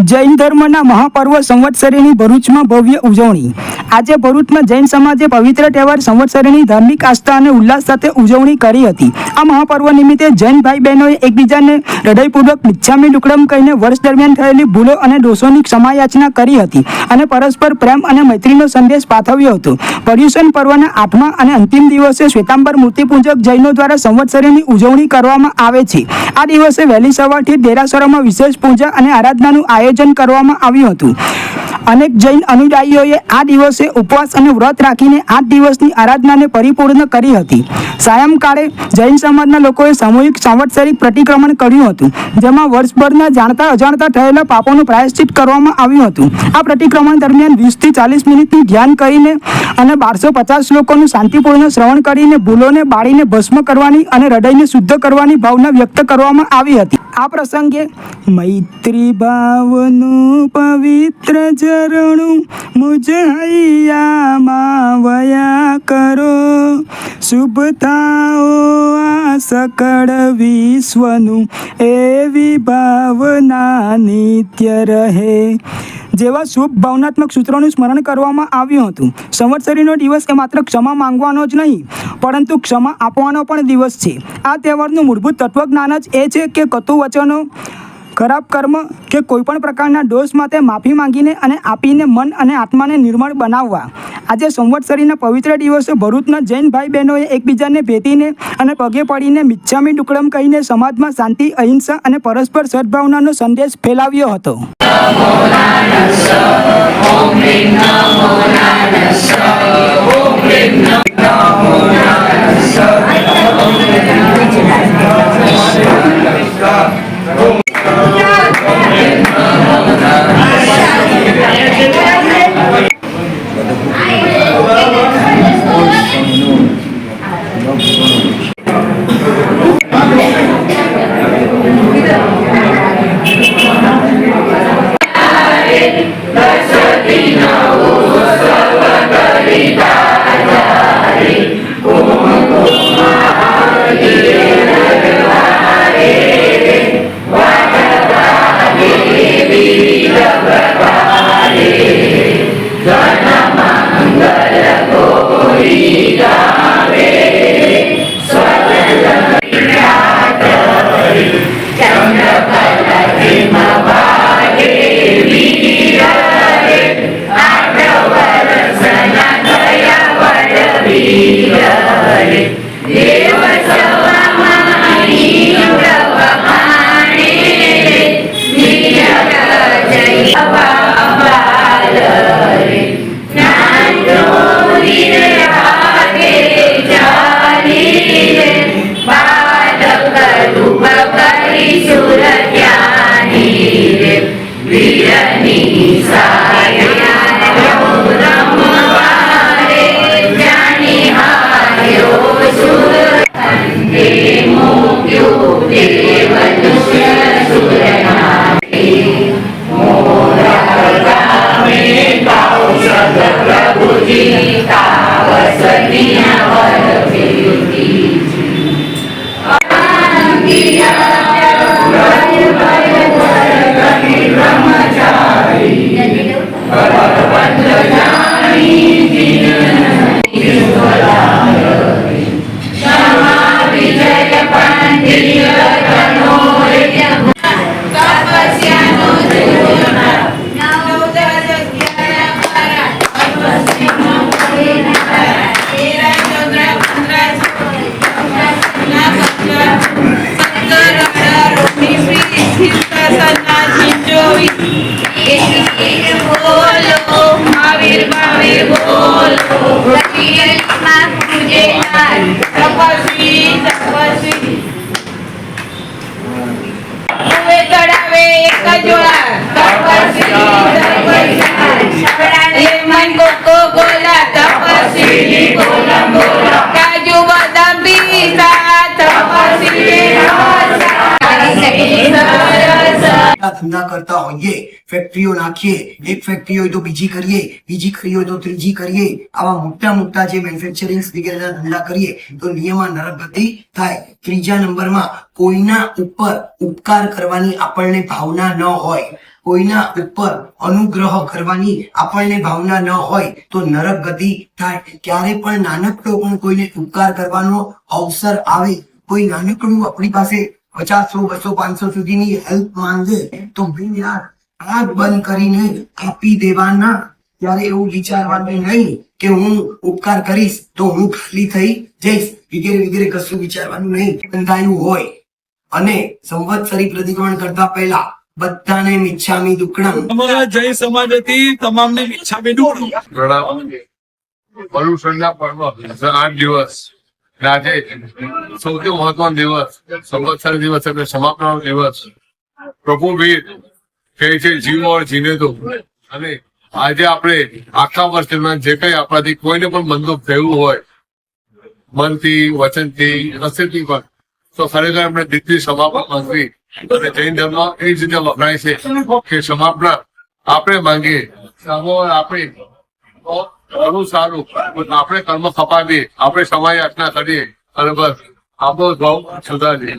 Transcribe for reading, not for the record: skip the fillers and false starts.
જૈન ધર્મના મહાપર્વ સંવત્સરીની ભરૂચમાં ભવ્ય ઉજવણી. આજે ભરૂચમાં જૈન સમાજે પવિત્ર તહેવાર સંવત્સરીની ધાર્મિક આસ્થા અને ઉલ્લાસ સાથે ઉજવણી કરી હતી. આ મહાપર્વ નિમિત્તે જૈન ભાઈ બહેનોએ એકબીજાને હૃદયપૂર્વક મિચ્છામી દુક્કડમ કહીને વર્ષ દરમિયાન થયેલી ભૂલો અને દોષોની ક્ષમાયાચના કરી હતી અને પરસ્પર પ્રેમ અને મૈત્રીનો સંદેશ પાઠવ્યો હતો. પર્યુષણ પર્વના 8મા અને અંતિમ દિવસે શ્વેતાંબર મૂર્તિપૂજક જૈનો દ્વારા સંવત્સરીની ઉજવણી કરવામાં આવે છે. આ દિવસે વહેલી સવારથી દેરાસરોમાં વિશેષ પૂજા અને આરાધનાનું આયોજન કરવામાં આવ્યું હતું. અનેક જૈન અનુયાયીઓએ આ દિવસે ઉપવાસ અને વ્રત રાખીને 8 દિવસની આરાધનાને પરિપૂર્ણ કરી હતી. સાયંકાળે જૈન સમાજના લોકોએ સામૂહિક સંવત્સરિક પ્રતિક્રમણ કર્યું હતું, જેમાં વર્ષભરના જાણતા અજાણતા થયેલા પાપોનું પ્રાયશ્ચિત કરવામાં આવ્યું હતું. આ પ્રતિક્રમણ દરમિયાન 20 થી 40 મિનિટનું ધ્યાન કરીને અને 1250 શ્લોકોનું શાંતિપૂર્ણ શ્રવણ કરીને ભૂલોને બાળીને ભસ્મ કરવાની અને હૃદયને શુદ્ધ કરવાની ભાવના વ્યક્ત કરવામાં આવી હતી. આ પ્રસંગે મૈત્રી ભાવનું પવિત્ર ઝરણું મુજ હૈયામાં વયા કરો, શુભ થાઓ આ સકળ વિશ્વનું એવી ભાવના નિત્ય રહે જેવા શુભ ભાવનાત્મક સૂત્રોનું સ્મરણ કરવામાં આવ્યું હતું. સંવત્સરીનો દિવસ એ માત્ર ક્ષમા માંગવાનો જ નહીં, પરંતુ ક્ષમા આપવાનો પણ દિવસ છે. આ તહેવારનું મૂળભૂત તત્વજ્ઞાન જ એ છે કે કટુ વચનો, ખરાબ કર્મ કે કોઈપણ પ્રકારના દોષ માટે માફી માંગીને અને આપીને મન અને આત્માને નિર્મળ બનાવવા. આજે સંવત્સરીના પવિત્ર દિવસે ભરૂચના જૈન ભાઈ બહેનોએ એકબીજાને ભેટીને અને પગે પડીને મિચ્છામી દુક્કડમ કહીને સમાજમાં શાંતિ, અહિંસા અને પરસ્પર સદભાવનાનો સંદેશ ફેલાવ્યો હતો. ધંધા કરતા હોઈએ, ફેક્ટરીઓ નાખીએ, એક ફેક્ટરી હોય તો બીજી કરીએ, બીજી કરી હોય તો ત્રીજી કરીએ, આવા મોટા મોટા જે મેન્યુફેક્ચરિંગ વગેરેના ધંધા કરીએ તો નિયમા નરકગતિ થાય. ત્રીજા નંબરમાં કોઈના ઉપર ઉપકાર કરવાની આપણને ભાવના ન હોય, કોઈના ઉપર અનુગ્રહ કરવાની આપણને ભાવના ન હોય તો નરક ગતિ થાય. ક્યારે પણ નાનકડો પણ કોઈને ઉપકાર કરવાનો અવસર આવે, કોઈ નાનકડું આપણી પાસે 50, 100, 200, 500 સુધીની હેલ્પ માંગે તો ભાઈ યાર આંખ બંધ કરીને આપી દેવાના. ત્યારે એવું વિચારવાનું નહીં કે હું ઉપકાર કરીશ તો હું ખાલી થઈ જઈશ વગેરે વગેરે કશું વિચારવાનું નહીં. બંધાયું હોય અને સંવત્સરી પ્રતિક્રમણ કરતા પહેલા બધાને મિચ્છામી દુક્કડમ અમારા જૈન સમાજ હતી તમામને મિચ્છામી દુક્કડમ. પ્રણામ. પર્યુષણના પર્વ 8 દિવસ અને આજે સૌથી મહત્વનો દિવસ સંવત્સરી દિવસ એટલે સમાપનનો દિવસ. પ્રભુ વીર કહે છે જીવો ઓર જીને દો. અને આજે આપણે આખા વર્ષ દરમિયાન જે કઈ આપણાથી કોઈને પણ બંદૂક થયું હોય મનથી, વચનથી, હસ્તથી પણ, તો ખરેખર આપણે દિલથી સમાપન માંગવી. અને જૈન ધર્મ એ જ રીતે વપરાય છે કે સમાપન આપણે માંગીએ આપણે તો ઘણું સારું, પણ આપણે કર્મ ખપાવીએ, આપણે સમય યાચના કરીએ અને બસ આપણો ભાવ સુધારીએ.